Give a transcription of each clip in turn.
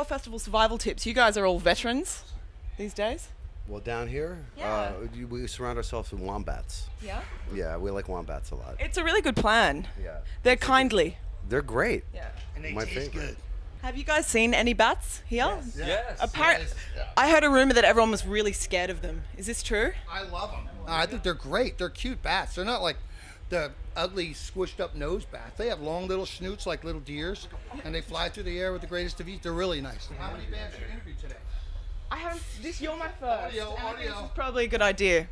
festival survival tips? You guys are all veterans these days. Well, down here, Yeah. we surround ourselves with wombats. Yeah. Yeah, we like wombats a lot. It's a really good plan. Yeah. They're kindly. They're great. Yeah. And they My taste favorite. good. Have you guys seen any bats here? Yes. I heard a rumor that everyone was really scared of them. Is this true? I love them. I think they're great. They're cute bats. They're not like the ugly, squished up nose bats. They have long little snoots like little deers, and they fly through the air with the greatest of ease. They're really nice. How many bats did you interview today? I haven't. You're my first. Audio, and I think audio. this is probably a good idea.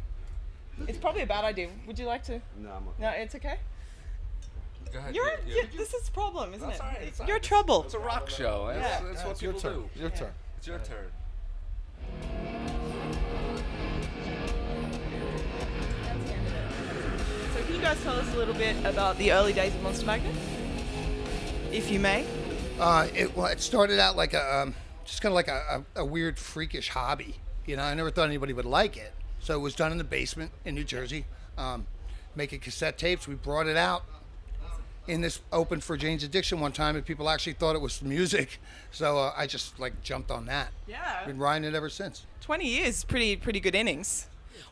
It's probably a bad idea. Would you like to? No, I'm okay. No, it's okay. Go ahead. This is a problem, isn't That's it? all right, it's all You're right. trouble. It's a rock show. That's what people do. Your turn. It's your turn. So can you guys tell us a little bit about the early days of Monster Magnet, if you may? It started out like just kind of like a weird, freakish hobby. You know, I never thought anybody would like it. So it was done in the basement in New Jersey, making cassette tapes. We brought it out in this open for Jane's Addiction one time, and people actually thought it was music. So I just like jumped on that. Yeah. Been riding it ever since. 20 years, pretty good innings.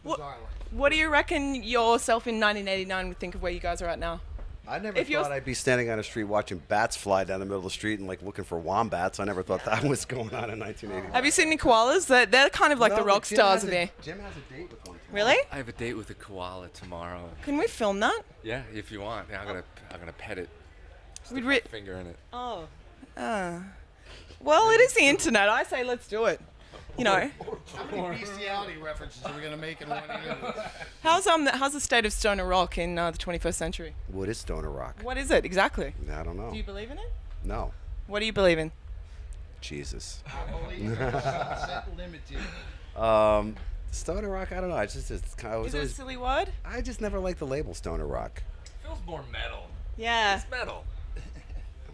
Bizarre. What do you reckon yourself in 1989 would think of where you guys are at now? I never If you're- thought I'd be standing on a street watching bats fly down the middle of the street and like looking for wombats. I never thought that was going on in 1980. Have you seen any koalas? They're kind of like the rock stars of here. Jim has a date with one. Really? I have a date with a koala tomorrow. Can we film that? Yeah, if you want. Yeah, I'm gonna pet it. We'd Stick my finger in it. Oh. Well, it is the internet. I say let's do it. You know. How many bestiality references are we gonna make in one interview? How's the state of stoner rock in the 21st century? What is stoner rock? What is it exactly? I don't know. Do you believe in it? No. What do you believe in? Jesus. Sunset limited. Stoner rock, I don't know. It's kind of, Is it a silly word? I just never liked the label stoner rock. Feels more metal. Yeah. It's metal.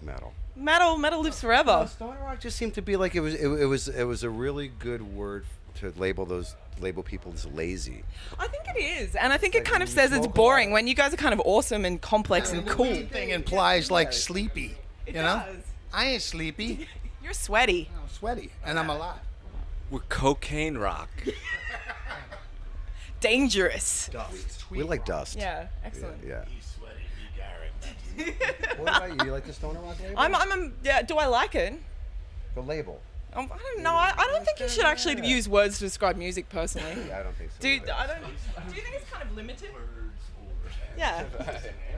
Metal. Metal lives forever. Stoner rock just seemed to be like it was a really good word to label people as lazy. I think it is, and I think it like kind of when says you it's smoke a boring lot. when you guys are kind of awesome and complex and The cool. weed thing implies like sleepy. It You know? does. I ain't sleepy. You're sweaty. I'm sweaty, and I'm alive. We're cocaine rock. Dangerous. We like dust. Yeah, excellent. Yeah. He's sweaty. He Garrett. What about you? You like the stoner rock label? Yeah. Do I like it? The label. I don't know. I don't think you should actually use words to describe music personally. Yeah, I don't think so. Do you either. think it's kind of limited? Yeah.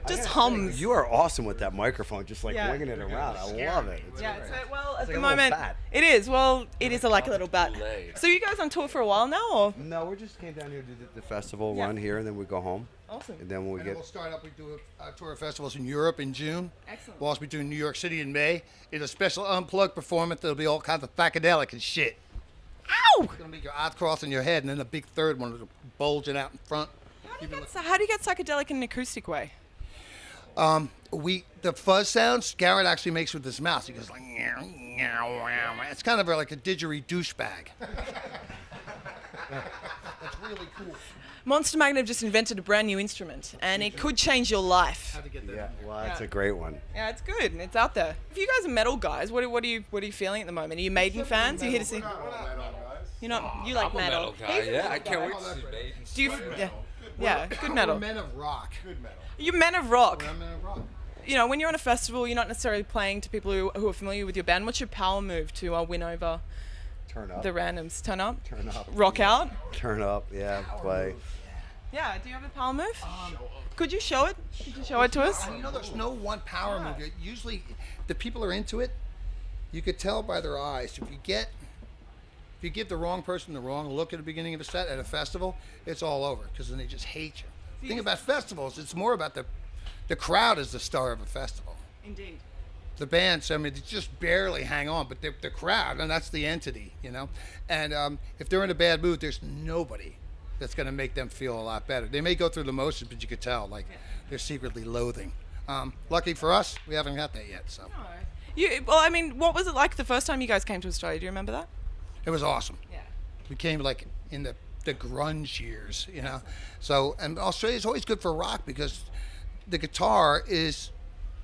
Just I gotta hums. say, you are awesome with that microphone, just like Yeah. winging it around. I love it. It's Yeah, great. so, well, at like the a little moment, bat. it is. Well, it is like a little bat. Kool-Aid. So you guys on tour for a while now, or? No, we just came down here to do the festival Yeah. run here, and then we go home. Awesome. And then when we And then get we'll start up. We do a tour of festivals in Europe in June. Excellent. We'll also be doing New York City in May. It's a special unplugged performance. There'll be all kinds of psychedelic and shit. Ow! It's gonna make your eyes cross in your head, and then a big third one will bulging out in front. How do you get psychedelic in an acoustic way? The fuzz sounds Garrett actually makes with his mouth. He goes like, "Meow, meow, meow." It's kind of like a didgeridoo douchebag. That's really cool. Monster Magnet have just invented a brand new instrument, and it could change your life. How to get that? yeah, well, that's Yeah. a great one. Yeah, it's good. It's out there. If you guys are metal guys, what are you feeling at the moment? Are you Maiden fans? Are you here to see? You're not. You like I'm a metal. metal guy. He's a Yeah, metal I can't guy. wait to see Maiden. Do you? Yeah, good metal. We're men of rock. Good metal. You're men of rock. We're men of rock. You know, when you're on a festival, you're not necessarily playing to people who are familiar with your band. What's your power move to win over Turn up. the randoms? Turn up? Turn up. Rock out? Turn up. Yeah, play. Yeah, do you have a power move? Could you show it? Could you show it to us? You know, there's no one power move. Usually, the people are into it. You could tell by their eyes. If you give the wrong person the wrong look at the beginning of a set at a festival, it's all over because then they just hate you. The thing about festivals, it's more about the crowd is the star of a festival. Indeed. The bands, I mean, they just barely hang on, but the crowd, and that's the entity, you know. And if they're in a bad mood, there's nobody that's going to make them feel a lot better. They may go through the motions, but you could tell, like, they're secretly loathing. Lucky for us, we haven't got that yet, so. Well, I mean, what was it like the first time you guys came to Australia? Do you remember that? It was awesome. Yeah. We came, like, in the grunge years, you know. So, and Australia's always good for rock because the guitar is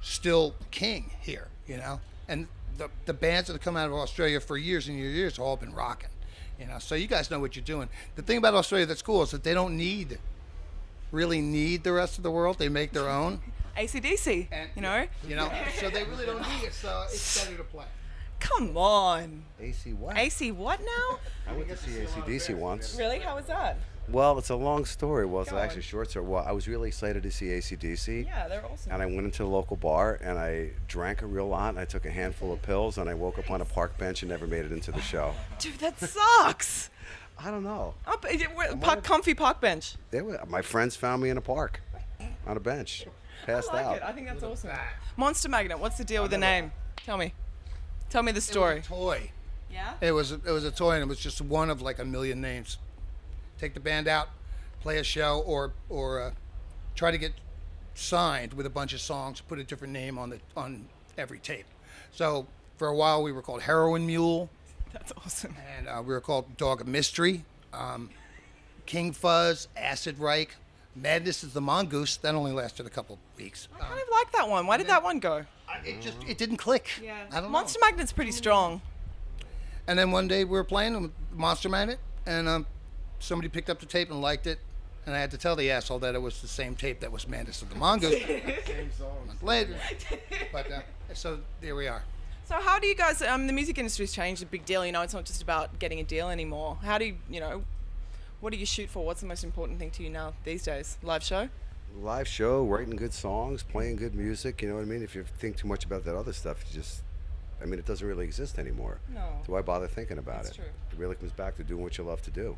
still king here, you know. And the bands that have come out of Australia for years and years have all been rocking. So you guys know what you're doing. The thing about Australia that's cool is that they don't really need the rest of the world. They make their own. AC/DC, And, so they really don't need it. So it's better to play. Come on. AC what? AC what now? I went to see AC/DC once. Really? How was that? Well, it's a long story. Well, it's Go actually on. short. So, I was really excited to see AC/DC. Yeah, they're awesome. And I went into the local bar and I drank a real lot and I took a handful of pills and I woke up on a park bench and never made it into the show. Dude, that sucks. I don't know. Comfy park bench. My friends found me in a park on a bench, passed I like out. it. I think that's awesome. Monster Magnet, what's the deal with the name? Tell me the story. It was a toy. Yeah? It was a toy, and it was just one of like a million names. Take the band out, play a show, or try to get signed with a bunch of songs. Put a different name on every tape. So for a while we were called Heroin Mule, That's awesome. and we were called Dog of Mystery, King Fuzz, Acid Reich, Madness is the Mongoose. That only lasted a couple weeks. I kind of like that one. Why did that one go? It didn't click. Yeah. I don't know. Monster Magnet's pretty strong. And then one day we were playing with Monster Magnet, and somebody picked up the tape and liked it, and I had to tell the asshole that it was the same tape that was Madness of the Mongoose. Same song. Later. But so there we are. So how do you guys, the music industry's changed, a big deal, it's not just about getting a deal anymore. How do you, what do you shoot for? What's the most important thing to you now these days? Live show? Live show, writing good songs, playing good music, you know what I mean? If you think too much about that other stuff, it doesn't really exist anymore. No. So why bother thinking about That's it? true. It really comes back to doing what you love to do.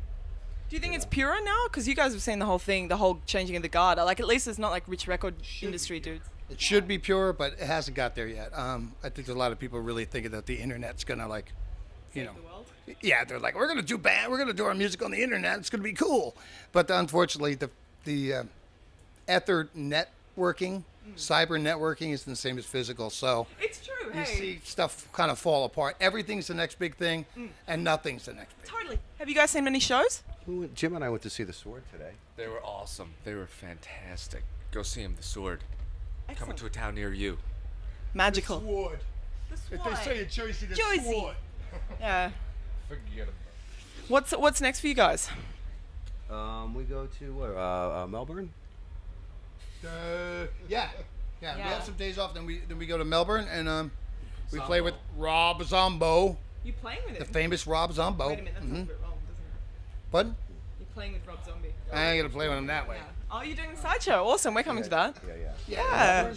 Do you think it's purer now? Because you guys have seen the whole thing, the whole changing of the guard. Like, at least it's not like rich record industry dudes. It should be pure, but it hasn't got there yet. I think there's a lot of people really thinking that the internet's gonna The world? yeah, they're like, we're gonna do our music on the internet. It's gonna be cool. But unfortunately, the ether networking, cyber networking isn't the same as physical. So It's true, you see stuff kind of fall apart. Everything's the next big thing, and nothing's the next big thing. Totally. Have you guys seen many shows? Jim and I went to see The Sword today. They were awesome. They were fantastic. Go see them, The Sword. Coming Excellent. to a town near you. Magical. Sword. The If they say it, Jersey, the Jersey. sword. Yeah. Forget about What's next for you guys? We go to Melbourne. Yeah. We Yeah. have some days off. Then we go to Melbourne and we play with Rob Zombo, You playing with the him? famous Rob Zombo. Wait a minute, that sounds a bit wrong, doesn't it? Pardon? You're playing with Rob Zombie. I ain't gonna play with him that way. Yeah. Oh, you're doing a sideshow. Awesome. We're coming to that. Yeah.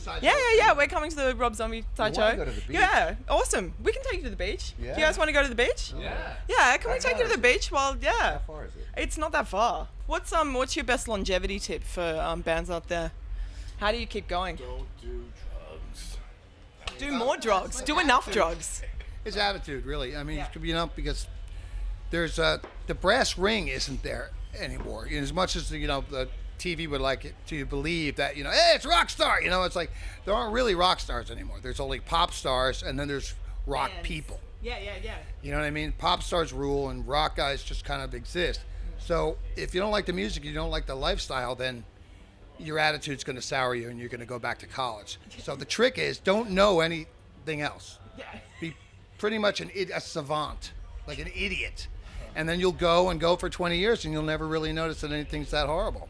Yeah. We're coming to the Rob Zombie sideshow. wanna go to the beach. Yeah. Awesome. We can take you to the beach. Yeah. Do you guys want to go to the beach? Yeah. Yeah. Can we take you to the beach? Well, yeah. How far is it? It's not that far. What's your best longevity tip for bands out there? How do you keep going? Don't do drugs. Do more drugs. Do enough drugs. His attitude, really. I mean, Yeah. because there's the brass ring isn't there anymore. As much as the TV would like it to believe that hey, it's rock star. It's like there aren't really rock stars anymore. There's only pop stars, and then there's rock Bands. people. Yeah. You know what I mean? Pop stars rule, and rock guys just kind of exist. So if you don't like the music, you don't like the lifestyle, then your attitude's going to sour you, and you're going to go back to college. So the trick is don't know anything else. Yeah. Be pretty much a savant, like an idiot. And then you'll go for 20 years, and you'll never really notice that anything's that horrible.